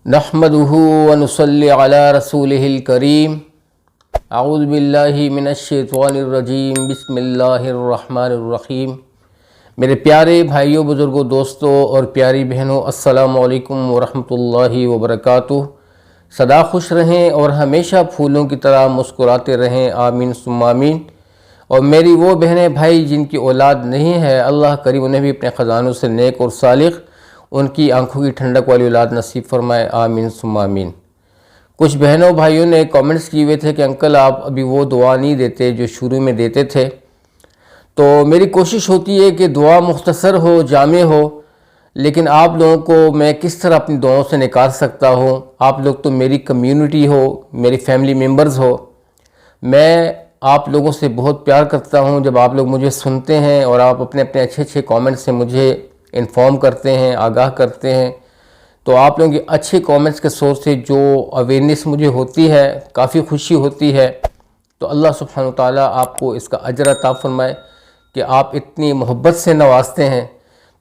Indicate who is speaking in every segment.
Speaker 1: نحمدہ ونصلی علی رسولہ الکریم اعوذ باللہ من الشیطان الرجیم بسم اللہ الرحمن الرحیم۔ میرے پیارے بھائیوں، بزرگوں، دوستوں اور پیاری بہنوں، السلام علیکم ورحمۃ اللہ وبرکاتہ۔ سدا خوش رہیں اور ہمیشہ پھولوں کی طرح مسکراتے رہیں، آمین ثم آمین۔ اور میری وہ بہنیں بھائی جن کی اولاد نہیں ہے، اللہ کریم انہیں بھی اپنے خزانوں سے نیک اور صالح، ان کی آنکھوں کی ٹھنڈک والی اولاد نصیب فرمائے، آمین ثم آمین۔ کچھ بہنوں بھائیوں نے کامنٹس کیے ہوئے تھے کہ انکل آپ ابھی وہ دعا نہیں دیتے جو شروع میں دیتے تھے، تو میری کوشش ہوتی ہے کہ دعا مختصر ہو، جامع ہو، لیکن آپ لوگوں کو میں کس طرح اپنی دعاؤں سے نکال سکتا ہوں؟ آپ لوگ تو میری کمیونٹی ہو، میری فیملی ممبرز ہو، میں آپ لوگوں سے بہت پیار کرتا ہوں۔ جب آپ لوگ مجھے سنتے ہیں اور آپ اپنے اچھے کامنٹ سے مجھے انفارم کرتے ہیں، آگاہ کرتے ہیں، تو آپ لوگوں کے اچھے کامنٹس کے سورس سے جو اویئرنیس مجھے ہوتی ہے، کافی خوشی ہوتی ہے۔ تو اللہ سبحانہ وتعالیٰ آپ کو اس کا اجر عطا فرمائے کہ آپ اتنی محبت سے نوازتے ہیں،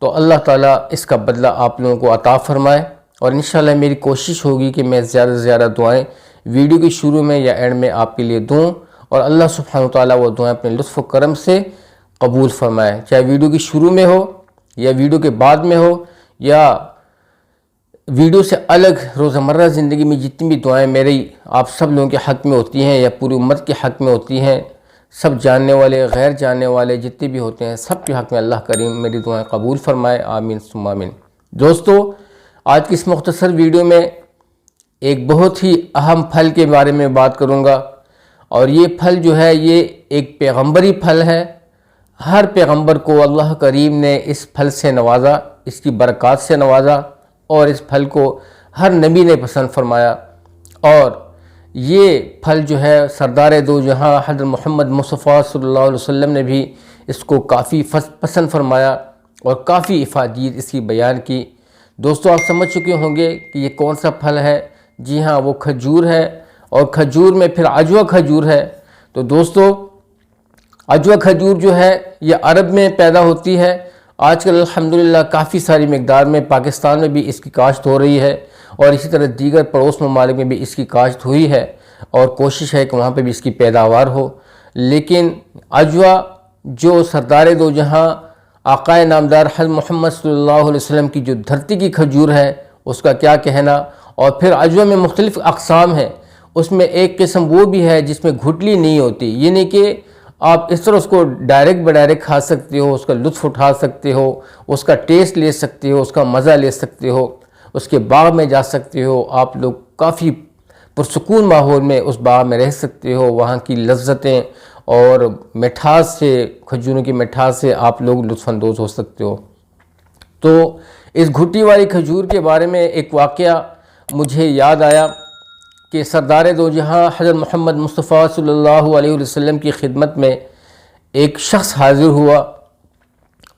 Speaker 1: تو اللہ تعالیٰ اس کا بدلہ آپ لوگوں کو عطا فرمائے۔ اور انشاءاللہ میری کوشش ہوگی کہ میں زیادہ سے زیادہ دعائیں ویڈیو کے شروع میں یا اینڈ میں آپ کے لیے دوں، اور اللہ سبحانہ وتعالیٰ وہ دعائیں اپنے لطف و کرم سے قبول فرمائے، چاہے ویڈیو کی شروع میں ہو یا ویڈیو کے بعد میں ہو یا ویڈیو سے الگ روزمرہ زندگی میں جتنی بھی دعائیں میری آپ سب لوگوں کے حق میں ہوتی ہیں یا پوری امت کے حق میں ہوتی ہیں، سب جاننے والے غیر جاننے والے جتنے بھی ہوتے ہیں، سب کے حق میں اللہ کریم میری دعائیں قبول فرمائے، آمین ثم آمین۔ دوستو، آج کی اس مختصر ویڈیو میں ایک بہت ہی اہم پھل کے بارے میں بات کروں گا، اور یہ پھل جو ہے یہ ایک پیغمبری پھل ہے۔ ہر پیغمبر کو اللہ کریم نے اس پھل سے نوازا، اس کی برکات سے نوازا، اور اس پھل کو ہر نبی نے پسند فرمایا۔ اور یہ پھل جو ہے سردار دو جہاں حضرت محمد مصطفیٰ صلی اللہ علیہ وسلم نے بھی اس کو کافی پسند فرمایا اور کافی افادیت اس کی بیان کی۔ دوستو، آپ سمجھ چکے ہوں گے کہ یہ کون سا پھل ہے۔ جی ہاں، وہ کھجور ہے، اور کھجور میں پھر عجوہ کھجور ہے۔ تو دوستو، عجوہ کھجور جو ہے یہ عرب میں پیدا ہوتی ہے۔ آج کل الحمدللہ کافی ساری مقدار میں پاکستان میں بھی اس کی کاشت ہو رہی ہے، اور اسی طرح دیگر پڑوس ممالک میں بھی اس کی کاشت ہوئی ہے، اور کوشش ہے کہ وہاں پہ بھی اس کی پیداوار ہو۔ لیکن عجوہ جو سردار دو جہاں آقائے نامدار حضرت محمد صلی اللہ علیہ وسلم کی جو دھرتی کی کھجور ہے، اس کا کیا کہنا۔ اور پھر عجوہ میں مختلف اقسام ہیں، اس میں ایک قسم وہ بھی ہے جس میں گھٹلی نہیں ہوتی، یعنی کہ آپ اس طرح اس کو ڈائریکٹ کھا سکتے ہو، اس کا لطف اٹھا سکتے ہو، اس کا ٹیسٹ لے سکتے ہو، اس کا مزہ لے سکتے ہو، اس کے باغ میں جا سکتے ہو، آپ لوگ کافی پرسکون ماحول میں اس باغ میں رہ سکتے ہو، وہاں کی لذتیں اور مٹھاس سے، کھجوروں کی مٹھاس سے آپ لوگ لطف اندوز ہو سکتے ہو۔ تو اس گھٹی والی کھجور کے بارے میں ایک واقعہ مجھے یاد آیا کہ سردار دو جہاں حضرت محمد مصطفیٰ صلی اللہ علیہ وسلم کی خدمت میں ایک شخص حاضر ہوا۔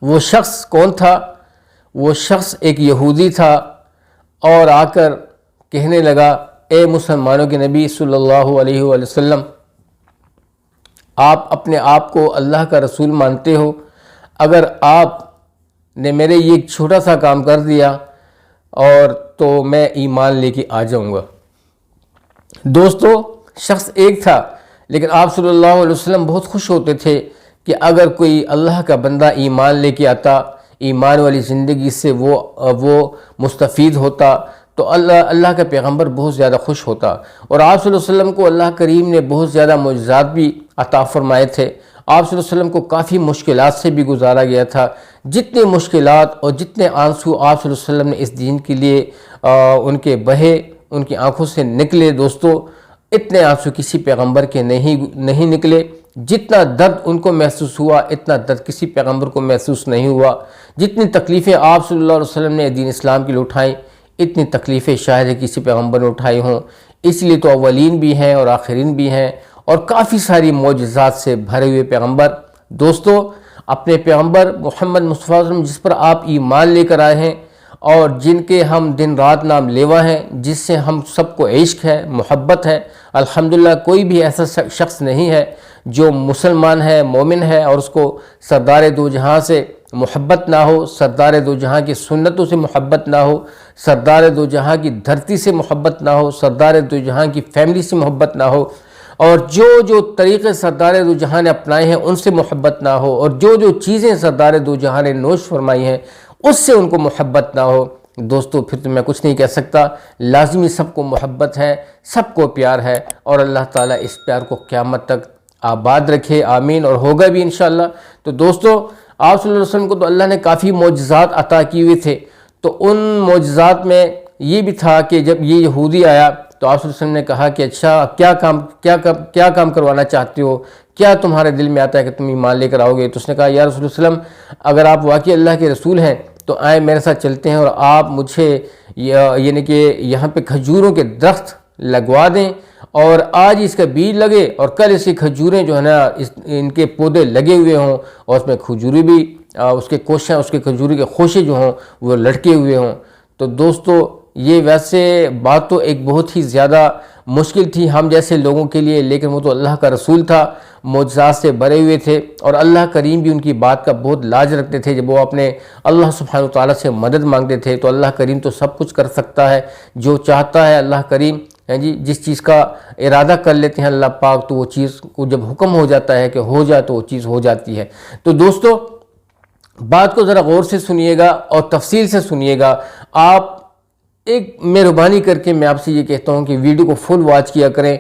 Speaker 1: وہ شخص کون تھا؟ وہ شخص ایک یہودی تھا، اور آ کر کہنے لگا، اے مسلمانوں کے نبی صلی اللہ علیہ وسلم، آپ اپنے آپ کو اللہ کا رسول مانتے ہو؟ اگر آپ نے میرے یہ ایک چھوٹا سا کام کر دیا اور تو میں ایمان لے کے آ جاؤں گا۔ دوستو، شخص ایک تھا، لیکن آپ صلی اللہ علیہ وسلم بہت خوش ہوتے تھے کہ اگر کوئی اللہ کا بندہ ایمان لے کے آتا، ایمان والی زندگی سے وہ مستفید ہوتا، تو اللہ کا پیغمبر بہت زیادہ خوش ہوتا۔ اور آپ صلی اللہ علیہ وسلم کو اللہ کریم نے بہت زیادہ معجزات بھی عطا فرمائے تھے۔ آپ صلی اللہ علیہ وسلم کو کافی مشکلات سے بھی گزارا گیا تھا۔ جتنے مشکلات اور جتنے آنسو آپ صلی اللہ علیہ وسلم نے اس دین کے لیے ان کے بہے، ان کی آنکھوں سے نکلے، دوستو اتنے آنسو کسی پیغمبر کے نہیں نکلے۔ جتنا درد ان کو محسوس ہوا، اتنا درد کسی پیغمبر کو محسوس نہیں ہوا۔ جتنی تکلیفیں آپ صلی اللہ علیہ وسلم نے دین اسلام کے لیے اٹھائیں، اتنی تکلیفیں شاید ہے کسی پیغمبر نے اٹھائی ہوں۔ اس لیے تو اولین بھی ہیں اور آخرین بھی ہیں، اور کافی ساری معجزات سے بھرے ہوئے پیغمبر۔ دوستو، اپنے پیغمبر محمد مصطفیٰ صلی اللہ علیہ وسلم جس پر آپ ایمان لے کر آئے ہیں، اور جن کے ہم دن رات نام لیوا ہیں، جس سے ہم سب کو عشق ہے، محبت ہے، الحمدللہ کوئی بھی ایسا شخص نہیں ہے جو مسلمان ہے، مومن ہے، اور اس کو سردار دو جہاں سے محبت نہ ہو، سردار دو جہاں کی سنتوں سے محبت نہ ہو، سردار دو جہاں کی دھرتی سے محبت نہ ہو، سردار دو جہاں کی فیملی سے محبت نہ ہو، اور جو طریقے سردار دو جہاں نے اپنائے ہیں ان سے محبت نہ ہو، اور جو چیزیں سردار دو جہاں نے نوش فرمائی ہیں اس سے ان کو محبت نہ ہو، دوستو پھر تو میں کچھ نہیں کہہ سکتا۔ لازمی سب کو محبت ہے، سب کو پیار ہے، اور اللہ تعالیٰ اس پیار کو قیامت تک آباد رکھے، آمین، اور ہوگا بھی انشاءاللہ۔ تو دوستو آپ صلی اللہ علیہ وسلم کو تو اللہ نے کافی معجزات عطا کیے ہوئے تھے، تو ان معجزات میں یہ بھی تھا کہ جب یہ یہودی آیا تو آپ صلی اللہ علیہ وسلم نے کہا کہ اچھا کیا کام کروانا چاہتے ہو، کیا تمہارے دل میں آتا ہے کہ تم ایمان لے کر آؤ گے؟ تو اس نے کہا یا رسول اللہ صلی اللہ علیہ وسلم اگر آپ واقعی اللہ کے رسول ہیں تو آئیں میرے ساتھ چلتے ہیں، اور آپ مجھے یعنی کہ یہاں پہ کھجوروں کے درخت لگوا دیں، اور آج اس کا بیج لگے اور کل اس کی کھجوریں جو ہے نا ان کے پودے لگے ہوئے ہوں، اور اس میں کھجوری بھی اس کے کوشاں، اس کے کھجوری کے خوشے جو ہوں وہ لٹکے ہوئے ہوں۔ تو دوستو یہ ویسے بات تو ایک بہت ہی زیادہ مشکل تھی ہم جیسے لوگوں کے لیے، لیکن وہ تو اللہ کا رسول تھا، معجزات سے بھرے ہوئے تھے، اور اللہ کریم بھی ان کی بات کا بہت لاج رکھتے تھے۔ جب وہ اپنے اللہ سبحانہ وتعالیٰ سے مدد مانگتے تھے تو اللہ کریم تو سب کچھ کر سکتا ہے، جو چاہتا ہے اللہ کریم جس چیز کا ارادہ کر لیتے ہیں اللہ پاک، تو وہ چیز کو جب حکم ہو جاتا ہے کہ ہو جائے تو وہ چیز ہو جاتی ہے۔ تو دوستو بات کو ذرا غور سے سنیے گا اور تفصیل سے سنیے گا۔ آپ ایک مہربانی کر کے میں آپ سے یہ کہتا ہوں کہ ویڈیو کو فل واچ کیا کریں،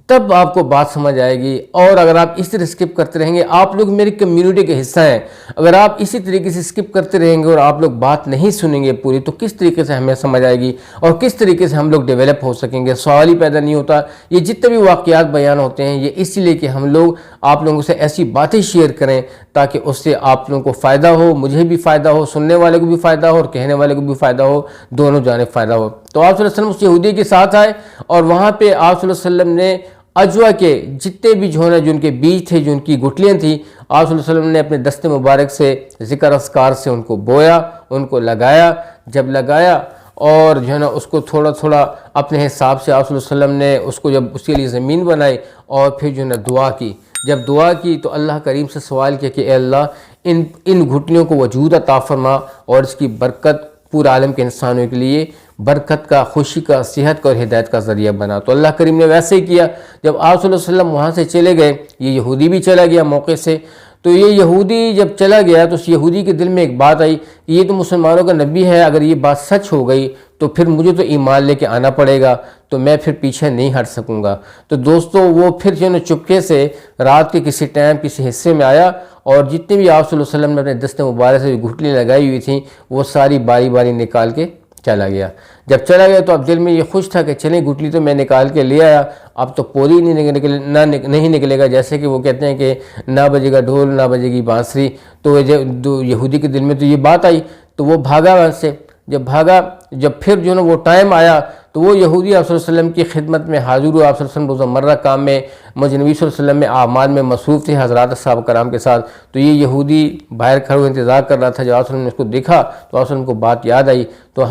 Speaker 1: تب آپ کو بات سمجھ آئے گی، اور اگر آپ اس طرح سکپ کرتے رہیں گے، آپ لوگ میری کمیونٹی کے حصہ ہیں، اگر آپ اسی طریقے سے سکپ کرتے رہیں گے اور آپ لوگ بات نہیں سنیں گے پوری، تو کس طریقے سے ہمیں سمجھ آئے گی اور کس طریقے سے ہم لوگ ڈیولپ ہو سکیں گے؟ سوال ہی پیدا نہیں ہوتا۔ یہ جتنے بھی واقعات بیان ہوتے ہیں یہ اس لیے کہ ہم لوگ آپ لوگوں سے ایسی باتیں شیئر کریں تاکہ اس سے آپ لوگوں کو فائدہ ہو، مجھے بھی فائدہ ہو، سننے والے کو بھی فائدہ ہو اور کہنے والے کو بھی فائدہ ہو، دونوں جانب فائدہ ہو۔ تو آپ صلی اللہ علیہ وسلم اس یہودی کے ساتھ آئے، اور وہاں پہ آپ صلی اللہ علیہ وسلم نے اجوا کے جتنے بھی جو ہے جو ان کے بیج تھے، جو ان کی گٹلیاں تھیں، آپ صلی اللہ علیہ وسلم نے اپنے دست مبارک سے ذکر اذکار سے ان کو بویا، ان کو لگایا۔ جب لگایا اور جو ہے نا اس کو تھوڑا تھوڑا اپنے حساب سے آپ صلی اللہ علیہ وسلم نے اس کو جب اس کے لیے زمین بنائی، اور پھر جو ہے نا دعا کی۔ جب دعا کی تو اللہ کریم سے سوال کیا کہ اے اللہ ان گھٹنوں کو وجود عطا فرما، اور اس کی برکت پورے عالم کے انسانوں کے لیے برکت کا، خوشی کا، صحت کا اور ہدایت کا ذریعہ بنا۔ تو اللہ کریم نے ویسے ہی کیا۔ جب آپ صلی اللہ علیہ وسلم وہاں سے چلے گئے، یہ یہودی بھی چلا گیا موقع سے، تو یہ یہودی جب چلا گیا تو اس یہودی کے دل میں ایک بات آئی، یہ تو مسلمانوں کا نبی ہے، اگر یہ بات سچ ہو گئی تو پھر مجھے تو ایمان لے کے آنا پڑے گا، تو میں پھر پیچھے نہیں ہٹ سکوں گا۔ تو دوستو وہ پھر جو ہے چپکے سے رات کے کسی ٹائم کسی حصے میں آیا، اور جتنے بھی آپ صلی اللہ علیہ وسلم نے اپنے دست مبارک سے جو گھٹلی لگائی ہوئی تھیں وہ ساری باری باری نکال کے چلا گیا۔ جب چلا گیا تو اب دل میں یہ خوش تھا کہ چلیں گٹلی تو میں نکال کے لے آیا، اب تو پوری نہیں نکلے گا، جیسے کہ وہ کہتے ہیں کہ نہ بجے گا ڈھول نہ بجے گی بانسری۔ تو یہودی کے دل میں تو یہ بات آئی، تو وہ بھاگا وہاں سے۔ جب بھاگا، جب پھر جو ہے نا وہ ٹائم آیا تو وہ یہودی آپ صلی اللہ علیہ وسلم کی خدمت میں حاضر ہوا۔ آپ صلی اللہ علیہ وسلم روزمرہ کام میں مجھ نبی صلی اللہ علیہ وسلم میں اعمال میں مصروف تھے حضرات صحابہ کرام کے ساتھ، تو یہ یہودی باہر کھڑے ہوئے انتظار کر رہا تھا۔ جب آپ صلی اللہ علیہ وسلم نے اس کو دیکھا تو آپ صلی اللہ علیہ وسلم کو بات یاد آئی، تو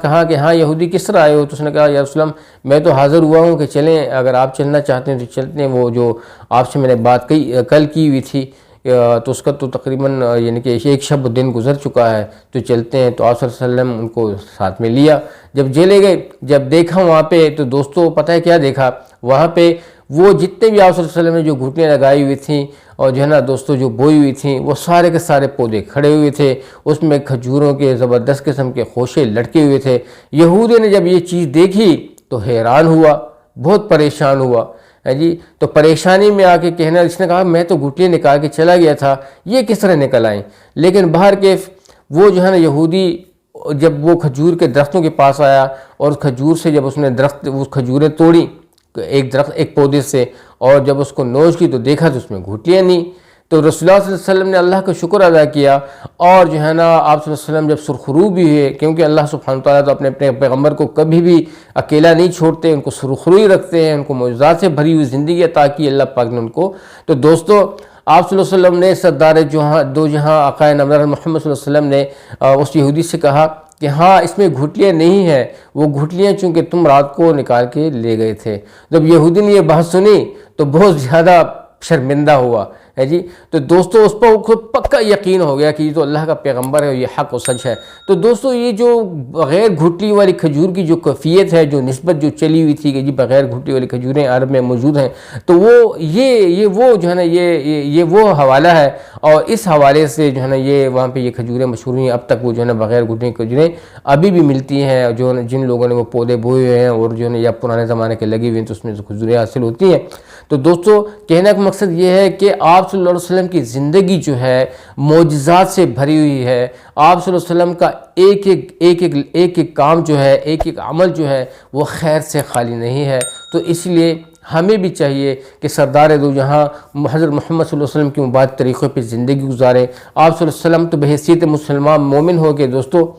Speaker 1: کہا کہ ہاں یہودی کس طرح آئے ہو؟ تو اس نے کہا یا رسول اللہ میں تو حاضر ہوا ہوں کہ چلیں، اگر آپ چلنا چاہتے ہیں تو چلتے ہیں، وہ جو آپ سے میں نے بات کل کی ہوئی تھی تو اس کا تو تقریباً یعنی کہ ایک شب دن گزر چکا ہے، تو چلتے ہیں۔ تو آپ صلی اللہ علیہ وسلم ان کو ساتھ میں لیا۔ جب جیلے گئے، جب دیکھا وہاں پہ تو دوستوں پتہ ہے کیا دیکھا؟ وہاں پہ وہ جتنے بھی آپ صلی اللہ علیہ وسلم نے جو گھٹنیاں لگائی ہوئی تھیں اور جو ہے نا دوستوں جو بوئی ہوئی تھیں، وہ سارے کے سارے پودے کھڑے ہوئے تھے، اس میں کھجوروں کے زبردست قسم کے خوشے لٹکے ہوئے تھے۔ یہودی نے جب یہ چیز دیکھی تو حیران ہوا، بہت پریشان ہوا جی۔ تو پریشانی میں آ کے کہنا، اس نے کہا میں تو گٹلیاں نکال کے چلا گیا تھا، یہ کس طرح نکل آئیں؟ لیکن باہر کے وہ جو ہے نا یہودی جب وہ کھجور کے درختوں کے پاس آیا اور کھجور سے جب اس نے وہ کھجوریں توڑی ایک پودے سے، اور جب اس کو نوچ کی تو دیکھا تو اس میں گھٹلیاں نہیں۔ تو رسول اللہ صلی اللہ علیہ وسلم نے اللہ کا شکر ادا کیا، اور جو ہے نا آپ صلی اللہ علیہ وسلم جب سرخرو بھی ہوئے، کیونکہ اللہ سبحانہ تعالیٰ تو اپنے پیغمبر کو کبھی بھی اکیلا نہیں چھوڑتے، ان کو سرخرو ہی رکھتے ہیں، ان کو معجزات سے بھری ہوئی زندگی عطا کی اللہ پاک نے ان کو۔ تو دوستو آپ صلی اللہ علیہ وسلم نے سردار دو جہاں آقائے نامدار محمد صلی اللہ علیہ وسلم نے اس یہودی سے کہا کہ ہاں اس میں گھٹلیاں نہیں ہیں، وہ گھٹلیاں چونکہ تم رات کو نکال کے لے گئے تھے۔ جب یہودی نے یہ بات سنی تو بہت زیادہ شرمندہ ہوا ہے جی. تو دوستو اس پر خود پکا یقین ہو گیا کہ یہ تو اللہ کا پیغمبر ہے، یہ حق و سچ ہے. تو دوستو یہ جو بغیر گھٹلی والی کھجور کی جو کیفیت ہے، جو نسبت جو چلی ہوئی تھی کہ جی بغیر گھٹلی والی کھجوریں عرب میں موجود ہیں، تو وہ یہ وہ جو ہے نا یہ وہ حوالہ ہے. اور اس حوالے سے جو ہے نا یہ وہاں پہ یہ کھجوریں مشہور ہیں. اب تک وہ جو ہے نا بغیر گھٹنے کی کھجوریں ابھی بھی ملتی ہیں، جو جن لوگوں نے وہ پودے بوئے ہوئے ہیں اور جو ہے نا یا پرانے زمانے کے لگے ہوئے ہیں تو اس میں سے کھجوریں حاصل ہوتی ہیں. تو دوستو کہنے کا مقصد یہ ہے کہ آپ صلی اللہ علیہ وسلم کی زندگی جو ہے معجزات سے بھری ہوئی ہے. آپ صلی اللہ علیہ وسلم کا ایک ایک کام جو ہے، ایک ایک عمل جو ہے وہ خیر سے خالی نہیں ہے. تو اس لیے ہمیں بھی چاہیے کہ سردار دو جہاں حضرت محمد صلی اللہ علیہ وسلم کی مبارک طریقوں پہ زندگی گزاریں. آپ صلی اللہ علیہ وسلم تو بحیثیت مسلمان مومن ہو کے دوستو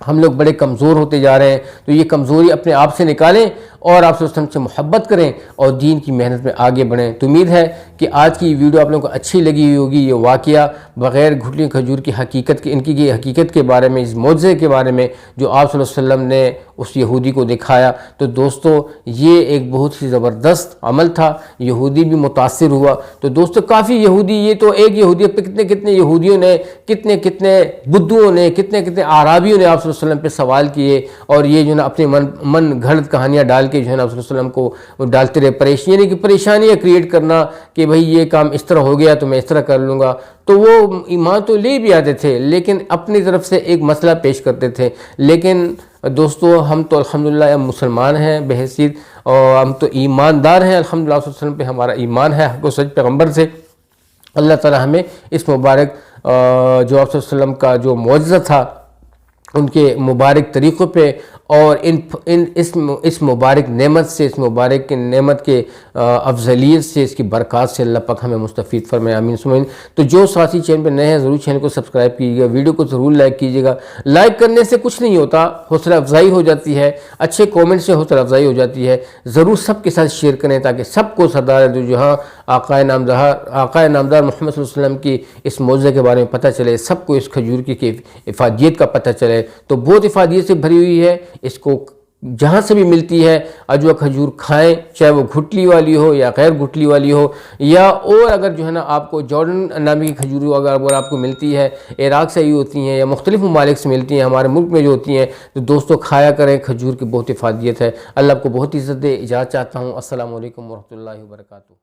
Speaker 1: ہم لوگ بڑے کمزور ہوتے جا رہے ہیں. تو یہ کمزوری اپنے آپ سے نکالیں اور آپ صلی اللہ علیہ وسلم سے محبت کریں اور دین کی محنت میں آگے بڑھیں. تو امید ہے کہ آج کی ویڈیو آپ لوگوں کو اچھی لگی ہوگی. یہ واقعہ بغیر گھٹلی کھجور کی حقیقت ان کی حقیقت کے بارے میں، اس معجزے کے بارے میں جو آپ صلی اللہ علیہ وسلم نے اس یہودی کو دکھایا. تو دوستو یہ ایک بہت ہی زبردست عمل تھا. یہودی بھی متاثر ہوا. تو دوستو کافی یہودی، یہ تو ایک یہودی پہ کتنے یہودیوں نے، کتنے بدھوؤں نے، کتنے عرابیوں نے آپ صلی اللہ علیہ وسلم پہ سوال کیے اور یہ جو ہے نا اپنے من گھڑت کہانیاں ڈال کے جو ہے نا آپ صلی اللہ علیہ وسلم کو ڈالتے رہے. یعنی کہ پریشانیاں کریٹ کرنا کہ بھئی یہ کام اس طرح ہو گیا تو میں اس طرح کر لوں گا. تو وہ ایمان تو لے بھی آتے تھے لیکن اپنی طرف سے ایک مسئلہ پیش کرتے تھے. لیکن دوستو ہم تو الحمدللہ مسلمان ہیں بحیثیت، اور ہم تو ایماندار ہیں الحمدللہ. صلی اللہ علیہ وسلم پہ ہمارا ایمان ہے، حق و سچ پیغمبر سے. اللہ تعالی ہمیں اس مبارک جو آپ صلی اللہ علیہ وسلم کا جو معجزہ تھا ان کے مبارک طریقوں پہ اور اس مبارک نعمت سے، اس مبارک نعمت کے افضلیت سے، اس کی برکات سے اللہ پاک ہمیں مستفید فرمائے. آمین ثم آمین. تو جو ساتھی چینل پہ نئے ہیں ضرور چینل کو سبسکرائب کیجیے گا، ویڈیو کو ضرور لائک کیجیے گا. لائک کرنے سے کچھ نہیں ہوتا، حوصلہ افزائی ہو جاتی ہے، اچھے کومنٹ سے حوصلہ افزائی ہو جاتی ہے. ضرور سب کے ساتھ شیئر کریں تاکہ سب کو سردار دو جہاں آقا نامدار محمد صلی اللہ علیہ وسلم کی اس معجزے کے بارے میں پتہ چلے، سب کو اس کھجور کی افادیت کا پتہ چلے. تو بہت افادیت سے بھری ہوئی ہے. اس کو جہاں سے بھی ملتی ہے اجوا کھجور کھائیں، چاہے وہ گھٹلی والی ہو یا غیر گھٹلی والی ہو، یا اور اگر جو ہے نا آپ کو جارڈن نامی کی کھجور اگر آپ کو ملتی ہے، عراق سے ہی ہوتی ہیں یا مختلف ممالک سے ملتی ہیں، ہمارے ملک میں جو ہوتی ہیں، تو دوستو کھایا کریں. کھجور کی بہت افادیت ہے. اللہ آپ کو بہت عزت دے. اجازت چاہتا ہوں. السلام علیکم ورحمۃ اللہ وبرکاتہ.